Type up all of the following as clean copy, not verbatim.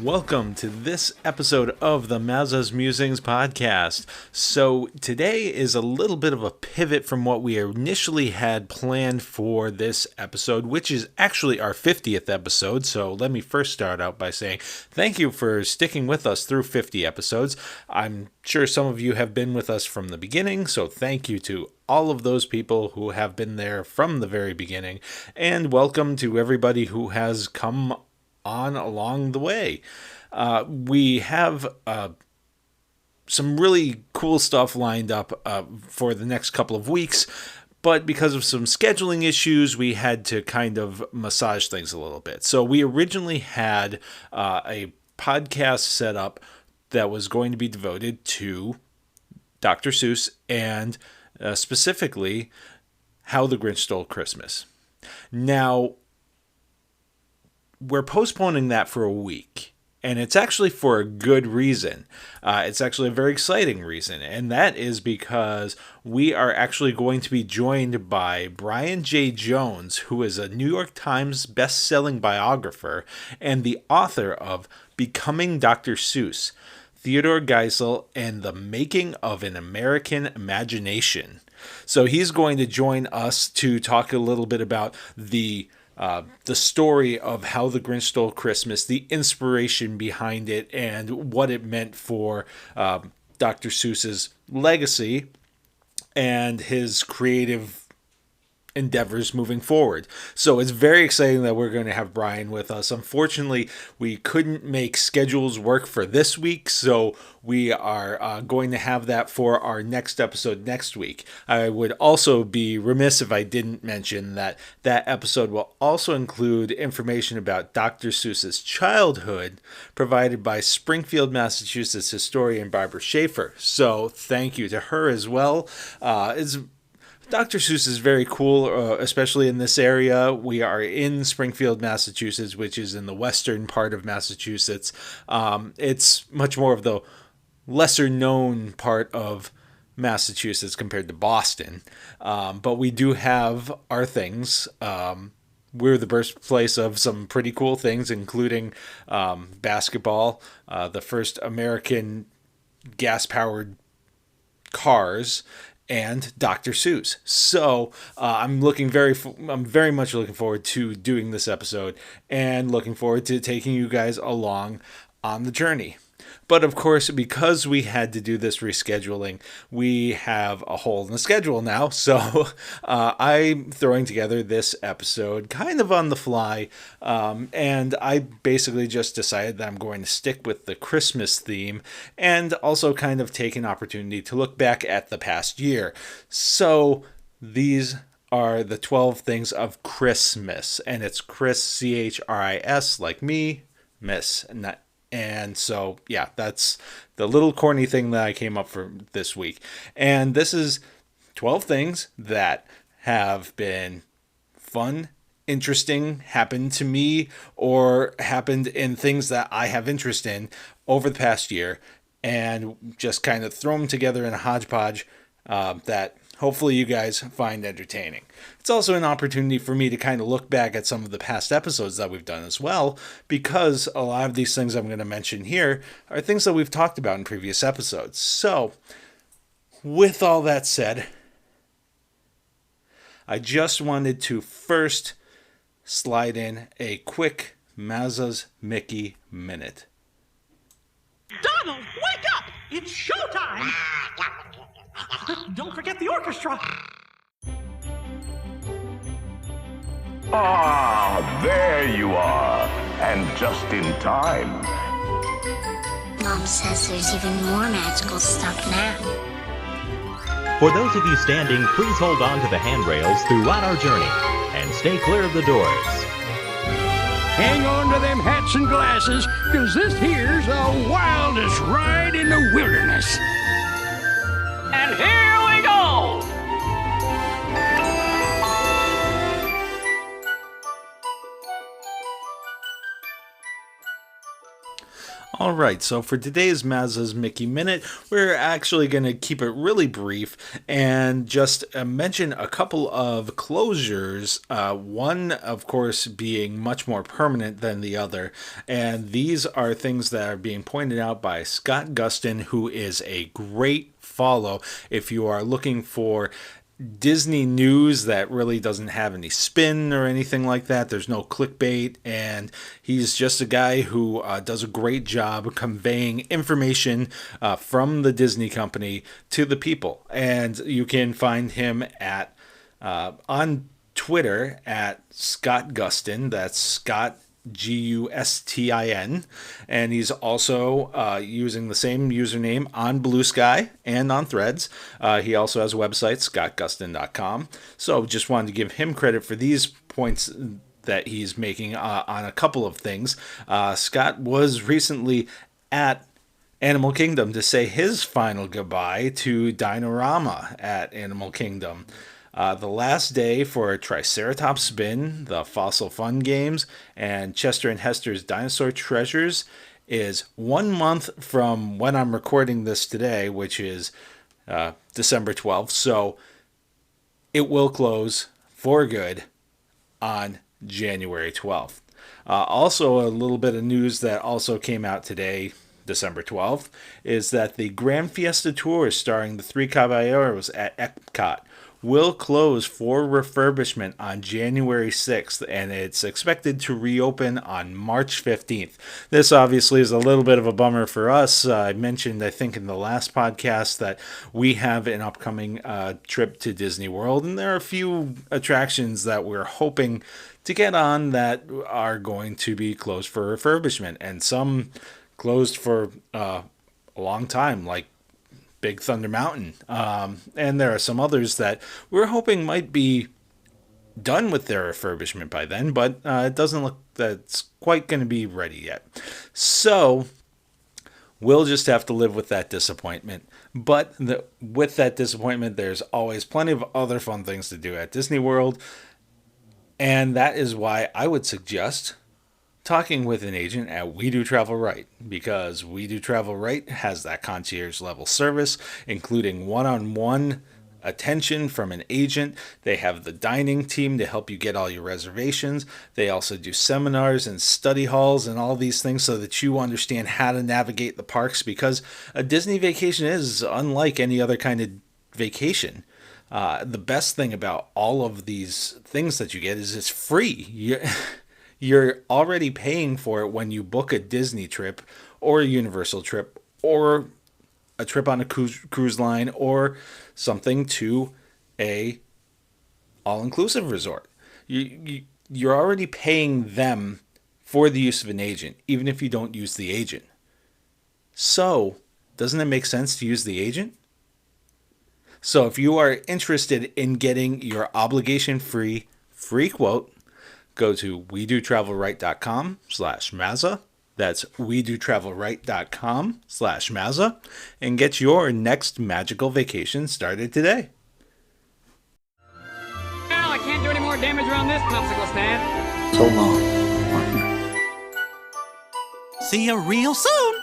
Welcome to this episode of the Maza's Musings podcast. So today is a little bit of a pivot from what we initially had planned for this episode, which is actually our 50th episode. So let me first start out by saying thank you for sticking with us through 50 episodes. I'm sure some of you have been with us from the beginning, so thank you to all of those people who have been there from the very beginning, and welcome to everybody who has come on along the way. We have some really cool stuff lined up for the next couple of weeks, but because of some scheduling issues, we had to kind of massage things a little bit. So we originally had a podcast set up that was going to be devoted to Dr. Seuss and specifically How the Grinch Stole Christmas. Now, we're postponing that for a week, and it's actually for a good reason. It's actually a very exciting reason, and that is because we are actually going to be joined by Brian J. Jones, who is a New York Times best-selling biographer and the author of Becoming Dr. Seuss, Theodore Geisel, and the Making of an American Imagination. So he's going to join us to talk a little bit about the story of How the Grinch Stole Christmas, the inspiration behind it, and what it meant for Dr. Seuss's legacy and his creative endeavors moving forward. So it's very exciting that we're going to have Brian with us. Unfortunately, we couldn't make schedules work for this week, so we are going to have that for our next episode next week. I would also be remiss if I didn't mention that that episode will also include information about Dr. Seuss's childhood provided by Springfield, Massachusetts historian Barbara Schaefer. So thank you to her as well. Dr. Seuss is very cool, especially in this area. We are in Springfield, Massachusetts, which is in the western part of Massachusetts. It's much more of the lesser-known part of Massachusetts compared to Boston. But we do have our things. We're the birthplace of some pretty cool things, including basketball, the first American gas-powered cars, and Dr. Seuss. So I'm very much looking forward to doing this episode and looking forward to taking you guys along on the journey. But of course, because we had to do this rescheduling, we have a hole in the schedule now. So I'm throwing together this episode kind of on the fly. And I basically just decided that I'm going to stick with the Christmas theme and also kind of take an opportunity to look back at the past year. So these are the 12 things of Christmas. And it's Chris, C-H-R-I-S, like me, miss, and so, yeah, that's the little corny thing that I came up for this week. And this is 12 things that have been fun, interesting, happened to me, or happened in things that I have interest in over the past year, and just kind of throw them together in a hodgepodge that hopefully you guys find entertaining. It's also an opportunity for me to kind of look back at some of the past episodes that we've done as well, because a lot of these things I'm going to mention here are things that we've talked about in previous episodes. So, with all that said, I just wanted to first slide in a quick Maza's Mickey Minute. Donald, wake up! It's showtime! Don't forget the orchestra. Ah, there you are. And just in time. Mom says there's even more magical stuff now. For those of you standing, please hold on to the handrails throughout our journey and stay clear of the doors. Hang on to them hats and glasses, because this here's the wildest ride in the wilderness. And here we go! All right, so for today's Maza's Mickey Minute, we're actually going to keep it really brief and just mention a couple of closures, one, of course, being much more permanent than the other. And these are things that are being pointed out by Scott Gustin, who is a great follow if you are looking for Disney news that really doesn't have any spin or anything like that. There's no clickbait, and he's just a guy who does a great job conveying information from the Disney company to the people. And you can find him at on Twitter at Scott Gustin. That's Scott Gustin, and he's also using the same username on Blue Sky and on Threads. He also has a website, scottgustin.com. So just wanted to give him credit for these points that he's making on a couple of things. Scott was recently at Animal Kingdom to say his final goodbye to Dinorama at Animal Kingdom. The last day for Triceratops Spin, the Fossil Fun Games, and Chester and Hester's Dinosaur Treasures is 1 month from when I'm recording this today, which is December 12th. So it will close for good on January 12th. Also, a little bit of news that also came out today, December 12th, is that the Grand Fiesta Tour starring the Three Caballeros at Epcot will close for refurbishment on January 6th, and it's expected to reopen on March 15th. This obviously is a little bit of a bummer for us. I mentioned, I think, in the last podcast that we have an upcoming trip to Disney World, and there are a few attractions that we're hoping to get on that are going to be closed for refurbishment, and some closed for a long time, like Big Thunder Mountain. And there are some others that we're hoping might be done with their refurbishment by then, but it doesn't look that it's quite going to be ready yet. So we'll just have to live with that disappointment. But with that disappointment, there's always plenty of other fun things to do at Disney World. And that is why I would suggest talking with an agent at We Do Travel Right, because We Do Travel Right has that concierge level service, including one-on-one attention from an agent. They have the dining team to help you get all your reservations. They also do seminars and study halls and all these things so that you understand how to navigate the parks, because a Disney vacation is unlike any other kind of vacation. The best thing about all of these things that you get is it's free. You're already paying for it when you book a Disney trip or a Universal trip or a trip on a cruise line or something to a all-inclusive resort. You're already paying them for the use of an agent, even if you don't use the agent. So, doesn't it make sense to use the agent? So if you are interested in getting your obligation-free quote, go to wedotravelright.com/Maza. That's wedotravelright.com/Maza, and get your next magical vacation started today. Well, I can't do any more damage around this popsicle stand. So long, partner. See you real soon.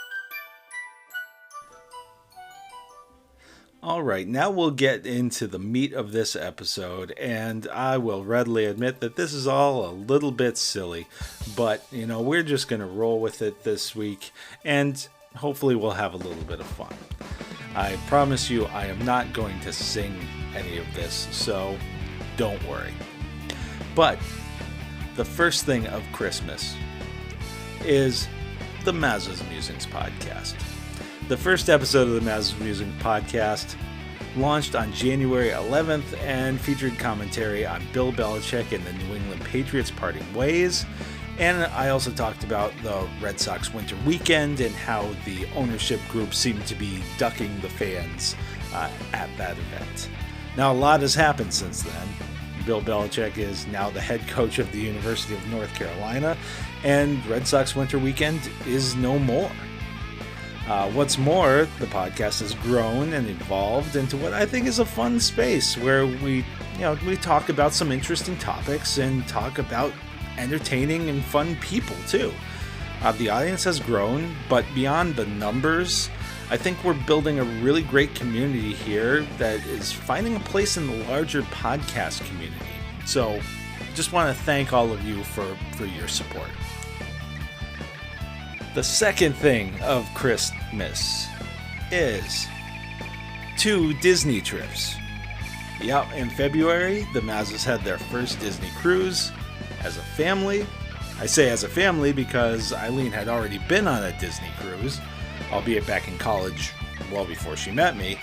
All right, now we'll get into the meat of this episode, and I will readily admit that this is all a little bit silly, but, we're just going to roll with it this week, and hopefully we'll have a little bit of fun. I promise you I am not going to sing any of this, so don't worry. But the first thing of Christmas is the Maza's Musings podcast. The first episode of the Maza's Musings podcast launched on January 11th and featured commentary on Bill Belichick and the New England Patriots parting ways. And I also talked about the Red Sox winter weekend and how the ownership group seemed to be ducking the fans at that event. Now, a lot has happened since then. Bill Belichick is now the head coach of the University of North Carolina, and Red Sox winter weekend is no more. What's more, the podcast has grown and evolved into what I think is a fun space where we talk about some interesting topics and talk about entertaining and fun people too. The audience has grown, but beyond the numbers, I think we're building a really great community here that is finding a place in the larger podcast community. So, just want to thank all of you for your support. The second thing of Christmas is 2 Disney trips. Yep, in February, the Mazas had their first Disney cruise as a family. I say as a family because Eileen had already been on a Disney cruise, albeit back in college well before she met me.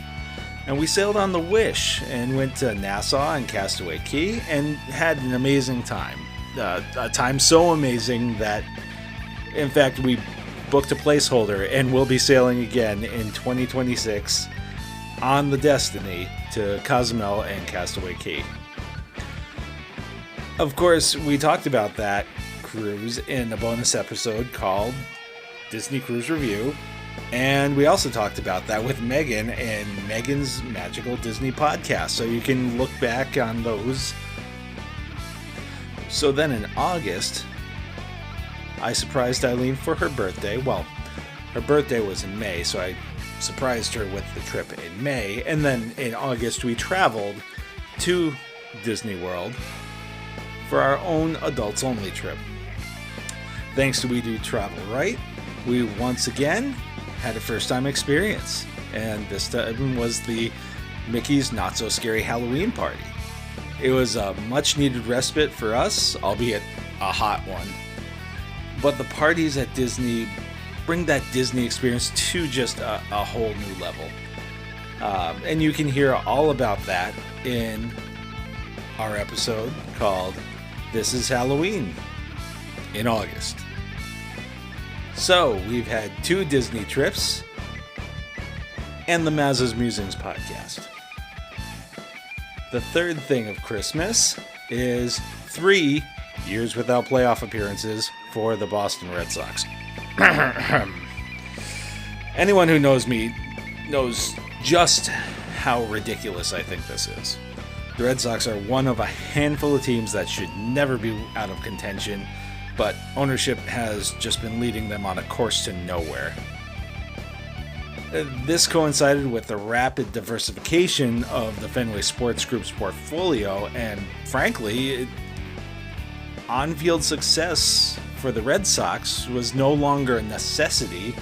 And we sailed on the Wish and went to Nassau and Castaway Cay and had an amazing time. A time so amazing that, in fact, we booked a placeholder and we'll be sailing again in 2026 on the Destiny to Cozumel and Castaway Cay. Of course, we talked about that cruise in a bonus episode called Disney Cruise Review, and we also talked about that with Megan and Megan's Magical Disney podcast, so you can look back on those. So then in August, I surprised Eileen for her birthday. Well, her birthday was in May, so I surprised her with the trip in May, and then in August we traveled to Disney World for our own adults-only trip. Thanks to We Do Travel Right, we once again had a first-time experience, and this time was the Mickey's Not So Scary Halloween Party. It was a much-needed respite for us, albeit a hot one. But the parties at Disney bring that Disney experience to just a whole new level. And you can hear all about that in our episode called This is Halloween in August. So, we've had 2 Disney trips and the Maza's Musings podcast. The third thing of Christmas is 3 years without playoff appearances for the Boston Red Sox. Anyone who knows me knows just how ridiculous I think this is. The Red Sox are one of a handful of teams that should never be out of contention, but ownership has just been leading them on a course to nowhere. This coincided with the rapid diversification of the Fenway Sports Group's portfolio, and frankly, on-field success for the Red Sox was no longer a necessity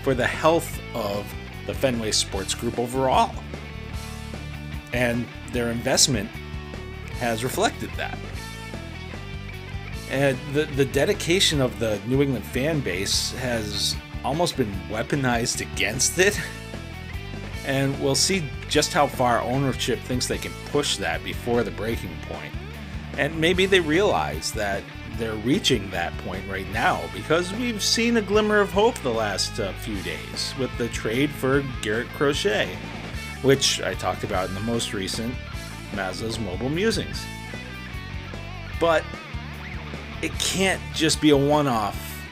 for the health of the Fenway Sports Group overall. And their investment has reflected that. And the dedication of the New England fan base has almost been weaponized against it. And we'll see just how far ownership thinks they can push that before the breaking point. And maybe they realize that they're reaching that point right now, because we've seen a glimmer of hope the last few days with the trade for Garrett Crochet, which I talked about in the most recent Maza's Mobile Musings. But it can't just be a one-off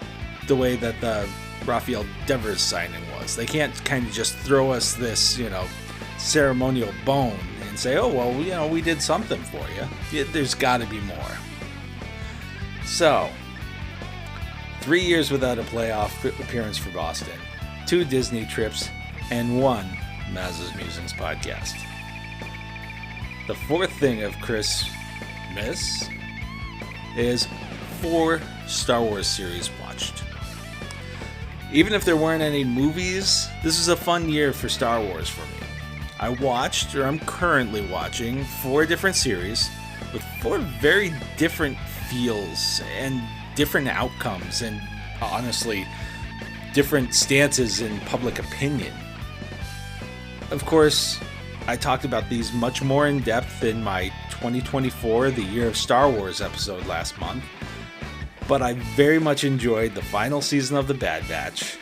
the way that the Rafael Devers signing was. They can't kind of just throw us this, ceremonial bone and say, oh, well, we did something for you. There's got to be more. So, 3 years without a playoff appearance for Boston, 2 Disney trips, and 1 Maza's Musings podcast. The fourth thing of Christmas is 4 Star Wars series watched. Even if there weren't any movies, this is a fun year for Star Wars for me. I watched, or I'm currently watching, 4 different series with 4 very different feels and different outcomes and, honestly, different stances in public opinion. Of course, I talked about these much more in depth in my 2024 The Year of Star Wars episode last month, but I very much enjoyed the final season of The Bad Batch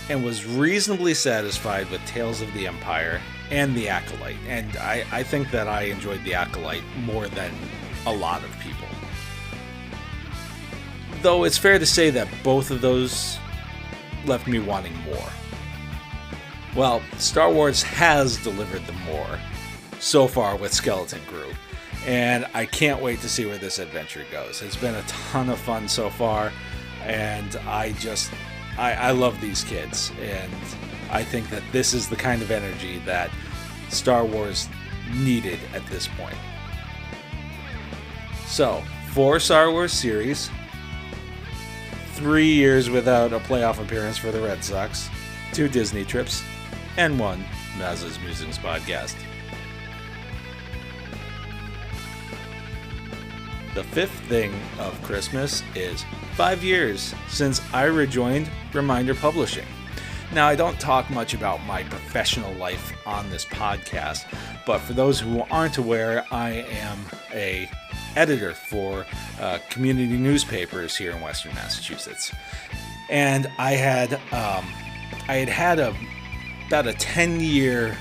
and was reasonably satisfied with Tales of the Empire and The Acolyte, and I think that I enjoyed The Acolyte more than a lot of people. Though it's fair to say that both of those left me wanting more. Well, Star Wars has delivered the more so far with Skeleton Crew, and I can't wait to see where this adventure goes. It's been a ton of fun so far. And I love these kids, and I think that this is the kind of energy that Star Wars needed at this point. So, 4 Star Wars series, 3 years without a playoff appearance for the Red Sox, 2 Disney trips, and 1 Maza's Musings podcast. The 5th thing of Christmas is 5 years since I rejoined Reminder Publishing. Now, I don't talk much about my professional life on this podcast, but for those who aren't aware, I am a editor for community newspapers here in Western Massachusetts. And I had about a 10-year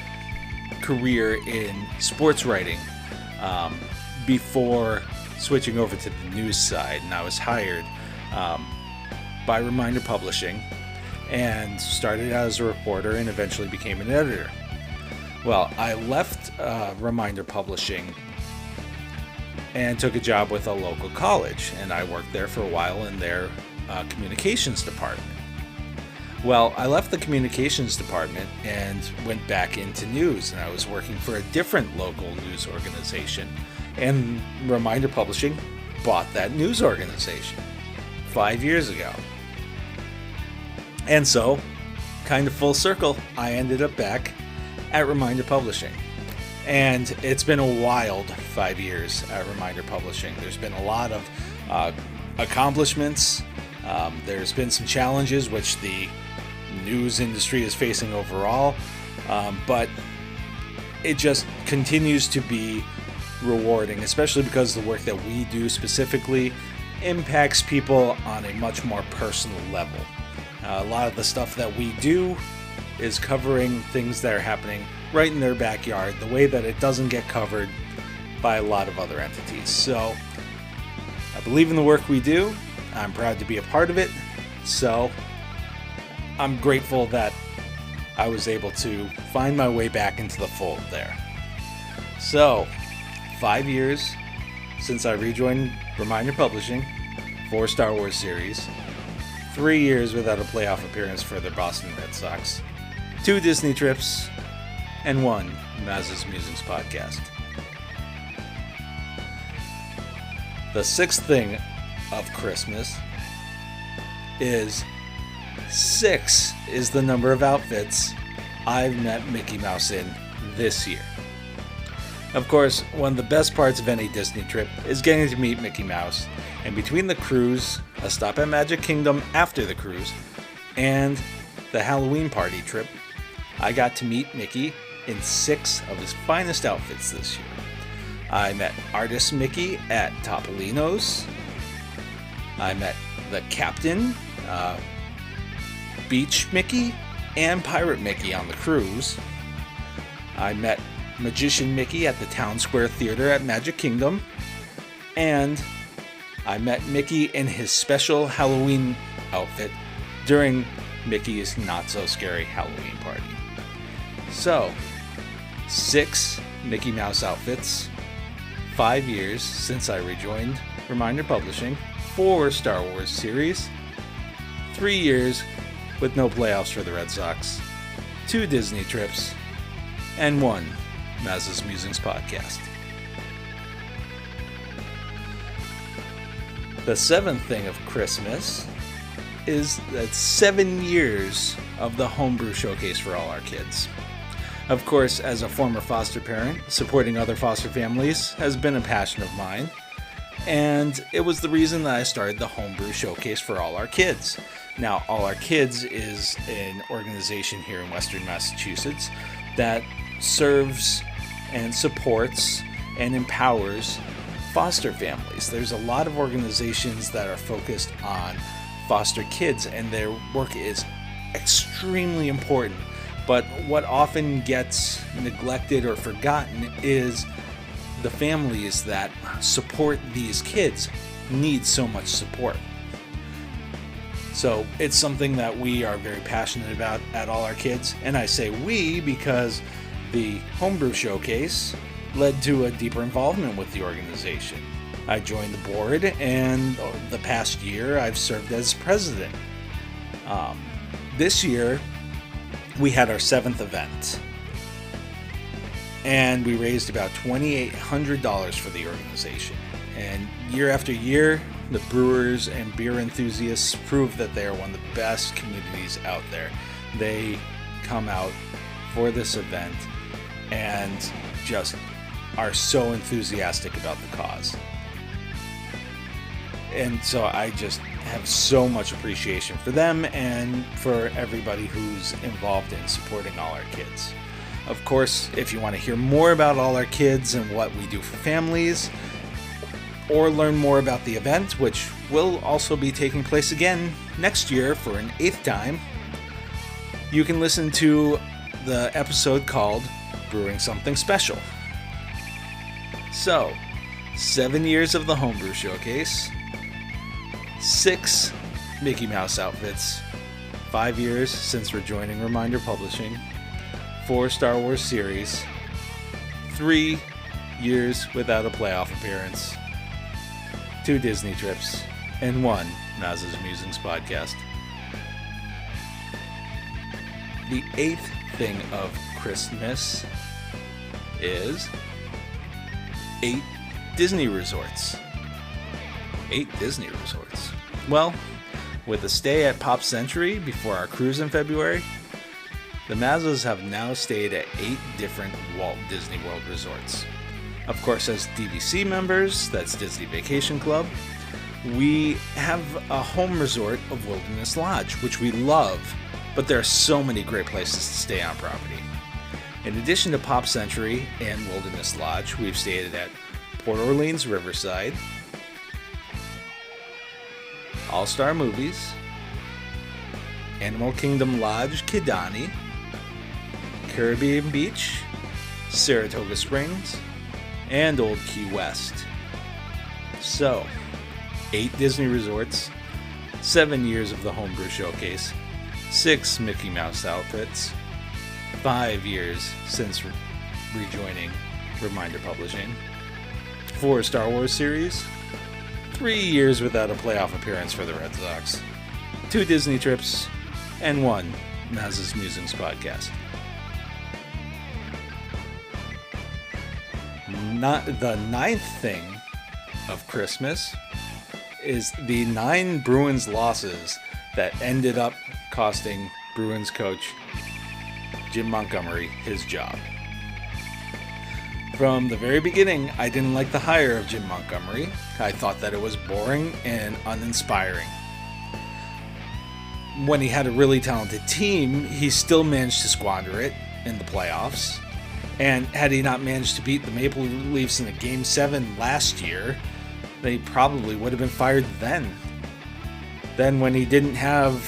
career in sports writing before switching over to the news side, and I was hired by Reminder Publishing and started out as a reporter and eventually became an editor. Well, I left Reminder Publishing and took a job with a local college, and I worked there for a while in their communications department. Well, I left the communications department and went back into news, and I was working for a different local news organization, and Reminder Publishing bought that news organization 5 years ago. And so, kind of full circle, I ended up back at Reminder Publishing. And it's been a wild 5 years at Reminder Publishing. There's been a lot of accomplishments. There's been some challenges which the news industry is facing overall. But it just continues to be rewarding, especially because the work that we do specifically impacts people on a much more personal level. A lot of the stuff that we do is covering things that are happening right in their backyard, the way that it doesn't get covered by a lot of other entities. So I believe in the work we do. I'm proud to be a part of it. So I'm grateful that I was able to find my way back into the fold there. So 5 years since I rejoined Reminder Publishing, 4 Star Wars series, 3 years without a playoff appearance for the Boston Red Sox, 2 Disney trips, and 1 Maza's Musings podcast. The 6th thing of Christmas is 6 is the number of outfits I've met Mickey Mouse in this year. Of course, one of the best parts of any Disney trip is getting to meet Mickey Mouse, and between the cruise, a stop at Magic Kingdom after the cruise, and the Halloween party trip, I got to meet Mickey in 6 of his finest outfits this year. I met Artist Mickey at Topolino's. I met the Captain, Beach Mickey, and Pirate Mickey on the cruise. I met Magician Mickey at the Town Square Theater at Magic Kingdom. And I met Mickey in his special Halloween outfit during Mickey's Not So Scary Halloween party. So, 6 Mickey Mouse outfits, 5 years since I rejoined Reminder Publishing, 4 Star Wars series, 3 years with no playoffs for the Red Sox, 2 Disney trips, and 1 Maza's Musings podcast. The 7th thing of Christmas is that 7 years of the Homebrew Showcase for all our kids. Of course, as a former foster parent, supporting other foster families has been a passion of mine, and it was the reason that I started the Homebrew Showcase for all our kids. Now, All Our Kids is an organization here in Western Massachusetts that serves and supports and empowers foster families. There's a lot of organizations that are focused on foster kids, and their work is extremely important. But what often gets neglected or forgotten is the families that support these kids need so much support. So it's something that we are very passionate about at All Our Kids. And I say we because the Homebrew Showcase led to a deeper involvement with the organization. I joined the board, and the past year I've served as president. This year we had our 7th event, and we raised about $2,800 for the organization. And year after year, the brewers and beer enthusiasts prove that they are one of the best communities out there. They come out for this event and just are so enthusiastic about the cause. And so I just have so much appreciation for them and for everybody who's involved in supporting All Our Kids. Of course, if you want to hear more about All Our Kids and what we do for families, or learn more about the event, which will also be taking place again next year for an 8th time, you can listen to the episode called Brewing Something Special. So, 7 years of the Homebrew Showcase, 6 Mickey Mouse outfits, 5 years since rejoining Reminder Publishing, 4 Star Wars series, 3 years without a playoff appearance, 2 Disney trips, and 1 Maza's Musings podcast. The 8th thing of Christmas is 8 Disney resorts. 8 Disney resorts. Well, with a stay at Pop Century before our cruise in February, the Mazas have now stayed at 8 different Walt Disney World resorts. Of course, as DVC members, that's Disney Vacation Club, we have a home resort of Wilderness Lodge, which we love, but there are so many great places to stay on property. In addition to Pop Century and Wilderness Lodge, we've stayed at Port Orleans Riverside, All-Star Movies, Animal Kingdom Lodge Kidani, Caribbean Beach, Saratoga Springs, and Old Key West. So, 8 Disney resorts, 7 years of the Homebrew Showcase, 6 Mickey Mouse outfits, 5 years since rejoining Reminder Publishing, 4 Star Wars series, 3 years without a playoff appearance for the Red Sox, 2 Disney trips, and 1 Maza's Musings podcast. Not the 9th thing of Christmas is the 9 Bruins losses that ended up costing Bruins coach Jim Montgomery his job. From the very beginning, I didn't like the hire of Jim Montgomery. I thought that it was boring and uninspiring. When he had a really talented team, he still managed to squander it in the playoffs. And had he not managed to beat the Maple Leafs in a Game 7 last year, they probably would have been fired then. Then when he didn't have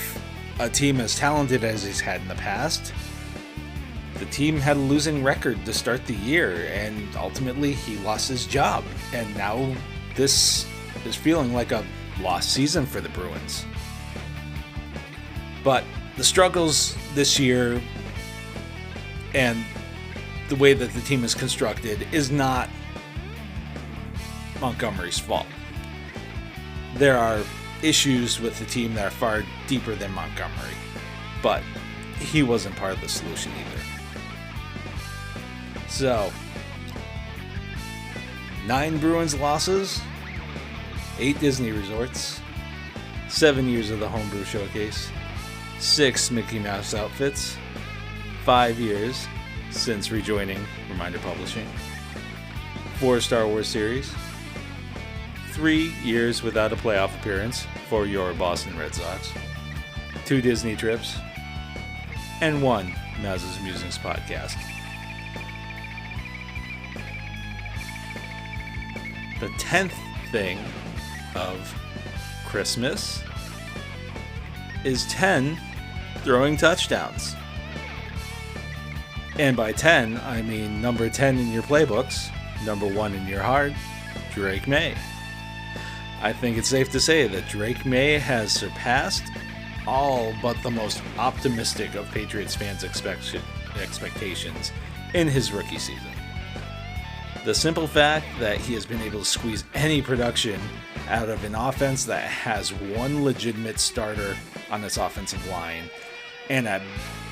a team as talented as he's had in the past, the team had a losing record to start the year, and ultimately he lost his job. And now this is feeling like a lost season for the Bruins. But the struggles this year and the way that the team is constructed is not Montgomery's fault. There are issues with the team that are far deeper than Montgomery, but he wasn't part of the solution either. So, 9 Bruins losses, 8 Disney resorts, 7 years of the Homebrew Showcase, 6 Mickey Mouse outfits, 5 years since rejoining Reminder Publishing, 4 Star Wars series, 3 years without a playoff appearance for your Boston Red Sox, 2 Disney trips, and 1 Maza's Musings podcast. The 10th thing of Christmas is 10 throwing touchdowns. And by 10, I mean number 10 in your playbooks, number 1 in your heart, Drake May. I think it's safe to say that Drake May has surpassed all but the most optimistic of Patriots fans' expectations in his rookie season. The simple fact that he has been able to squeeze any production out of an offense that has one legitimate starter on its offensive line, and at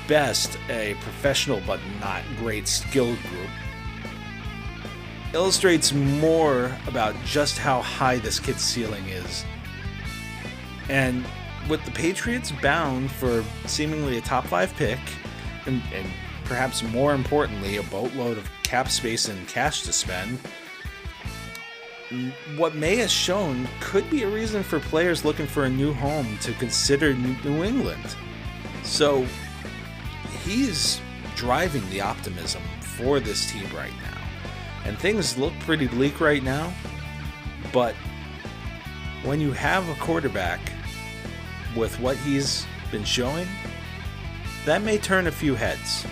best a professional but not great skilled group, illustrates more about just how high this kid's ceiling is. And with the Patriots bound for seemingly a top 5 pick, and perhaps more importantly, a boatload of cap space and cash to spend, what May has shown could be a reason for players looking for a new home to consider New England. So he's driving the optimism for this team right now. And things look pretty bleak right now, but when you have a quarterback with what he's been showing, that may turn a few heads.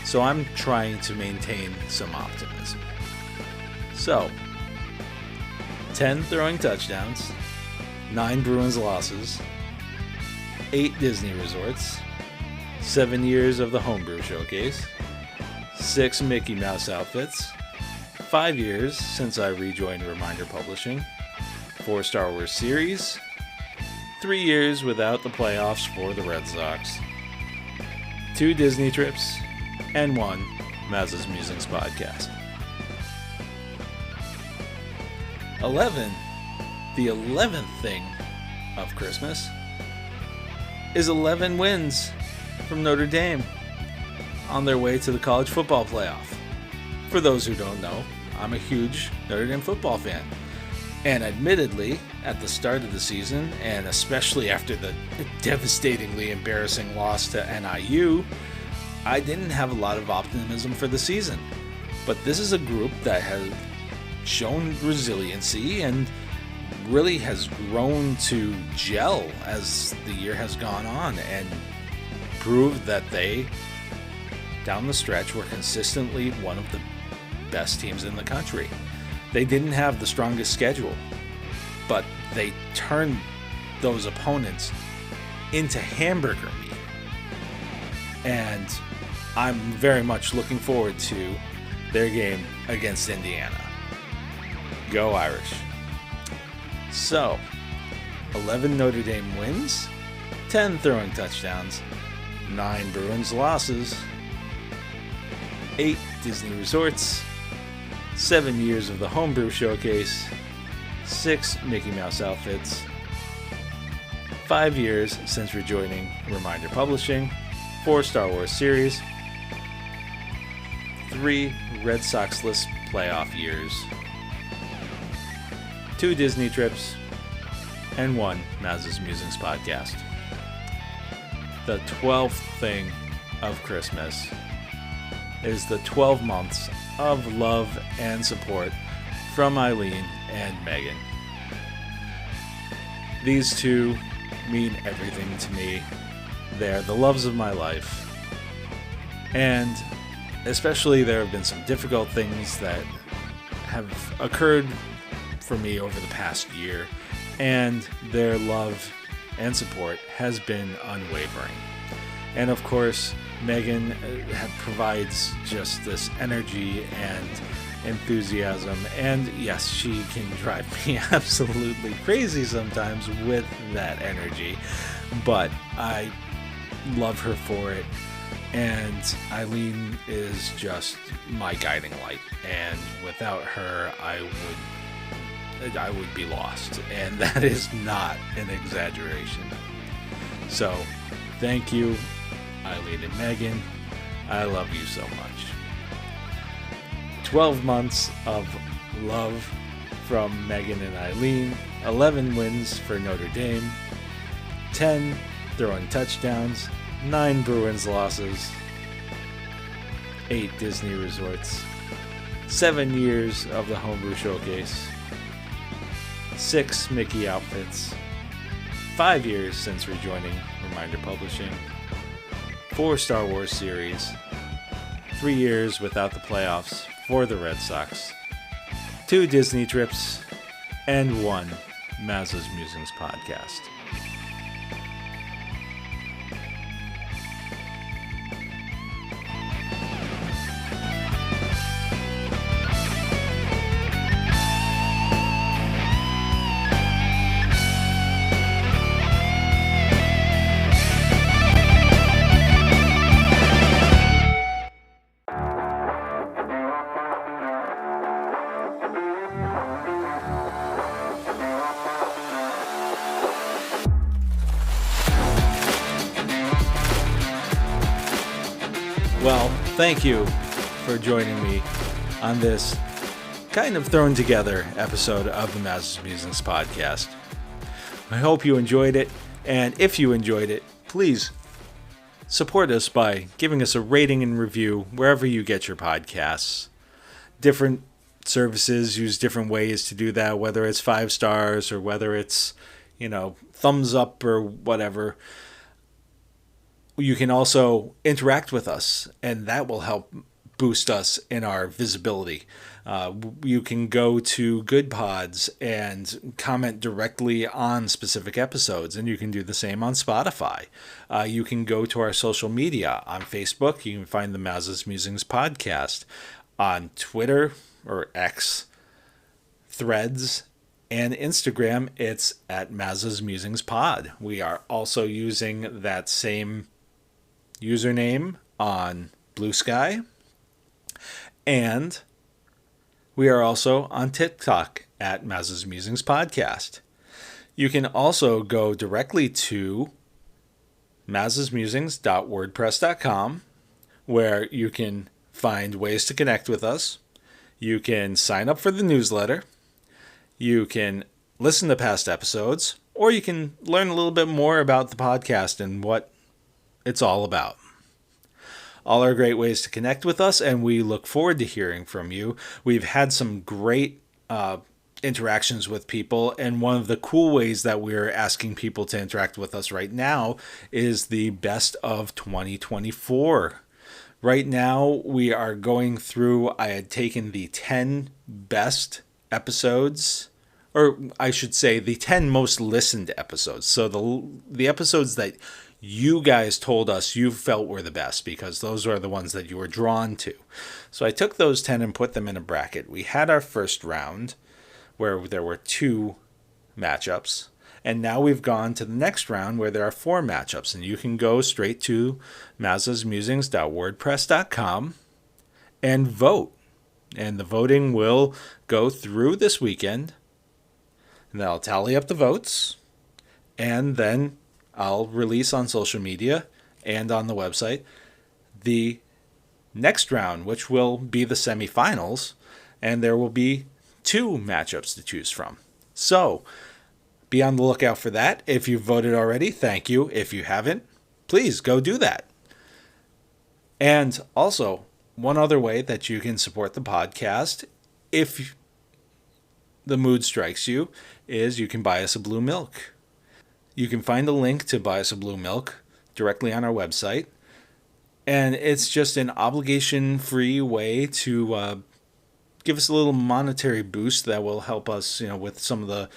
So I'm trying to maintain some optimism. So, 10 throwing touchdowns, 9 Bruins losses, 8 Disney resorts, 7 years of the Homebrew Showcase, 6 Mickey Mouse outfits, 5 years since I rejoined Reminder Publishing, 4 Star Wars series, 3 years without the playoffs for the Red Sox, 2 Disney trips, and 1 Maza's Musings podcast. 11, the 11th thing of Christmas, is 11 wins from Notre Dame on their way to the college football playoff. For those who don't know, I'm a huge Notre Dame football fan. And admittedly, at the start of the season, and especially after the devastatingly embarrassing loss to NIU, I didn't have a lot of optimism for the season. But this is a group that has shown resiliency and really has grown to gel as the year has gone on, and proved that they, down the stretch, were consistently one of the best teams in the country. They didn't have the strongest schedule, but they turned those opponents into hamburger meat. And I'm very much looking forward to their game against Indiana. Go Irish. So, 11 Notre Dame wins, 10 throwing touchdowns, 9 Bruins losses, 8 Disney resorts, 7 years of the Homebrew Showcase, 6 Mickey Mouse outfits, 5 years since rejoining Reminder Publishing, 4 Star Wars series, 3 Red Sox-less playoff years, 2 Disney trips, and 1 Maza's Musings podcast. The 12th thing of Christmas is the 12 months of love and support from Eileen and Megan. These two mean everything to me. They're the loves of my life. And especially there have been some difficult things that have occurred for me over the past year, and their love and support has been unwavering. And of course, Megan provides just this energy and enthusiasm, and yes, she can drive me absolutely crazy sometimes with that energy, but I love her for it. And Eileen is just my guiding light, and without her I would be lost, and that is not an exaggeration. So thank you, Eileen and Megan. I love you so much. 12 months of love from Megan and Eileen, 11 wins for Notre Dame, 10 throwing touchdowns, 9 Bruins losses, 8 Disney resorts, 7 years of the Homebrew Showcase, 6 Mickey outfits, 5 years since rejoining Reminder Publishing, 4 Star Wars series, 3 years without the playoffs for the Red Sox, 2 Disney trips, and 1 Maza's Musings podcast. Well, thank you for joining me on this kind of thrown together episode of the Maza's Musings podcast. I hope you enjoyed it, and if you enjoyed it, please support us by giving us a rating and review wherever you get your podcasts. Different services use different ways to do that, whether it's 5 stars or whether it's, thumbs up or whatever. You can also interact with us, and that will help boost us in our visibility. You can go to Good Pods and comment directly on specific episodes, and you can do the same on Spotify. You can go to our social media. On Facebook, you can find the Maza's Musings podcast. On Twitter, or X, Threads, and Instagram, it's at Maza's Musings Pod. We are also using that same username on Blue Sky, and we are also on TikTok at Maza's Musings Podcast. You can also go directly to mazasmusings.wordpress.com, where you can find ways to connect with us. You can sign up for the newsletter. You can listen to past episodes, or you can learn a little bit more about the podcast and what it's all about. All are great ways to connect with us, and we look forward to hearing from you. We've had some great interactions with people, and one of the cool ways that we're asking people to interact with us right now is the best of 2024. Right now, we are going through, I had taken the 10 best episodes, or I should say the 10 most listened episodes. So the episodes that you guys told us you felt were the best, because those are the ones that you were drawn to. So I took those 10 and put them in a bracket. We had our first round where there were 2 matchups. And now we've gone to the next round where there are 4 matchups. And you can go straight to mazasmusings.wordpress.com and vote. And the voting will go through this weekend. And then I'll tally up the votes. And then I'll release on social media and on the website the next round, which will be the semifinals. And there will be 2 matchups to choose from. So be on the lookout for that. If you've voted already, thank you. If you haven't, please go do that. And also, one other way that you can support the podcast, if the mood strikes you, is you can buy us a blue milk. You can find a link to buy us a blue milk directly on our website. And it's just an obligation-free way to give us a little monetary boost that will help us, with some of the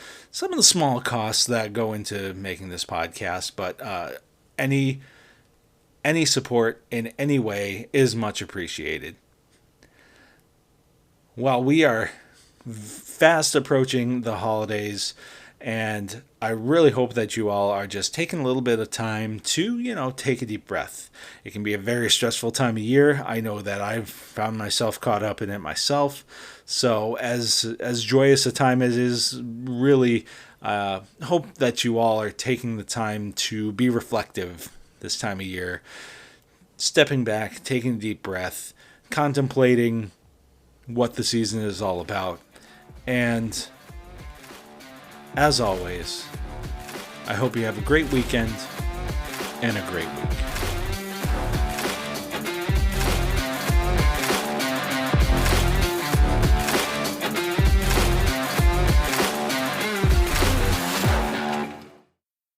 small costs that go into making this podcast. But any support in any way is much appreciated. While we are fast approaching the holidays, and I really hope that you all are just taking a little bit of time to, take a deep breath. It can be a very stressful time of year. I know that I've found myself caught up in it myself. So as joyous a time as it is, really hope that you all are taking the time to be reflective this time of year. Stepping back, taking a deep breath, contemplating what the season is all about. And as always, I hope you have a great weekend and a great week.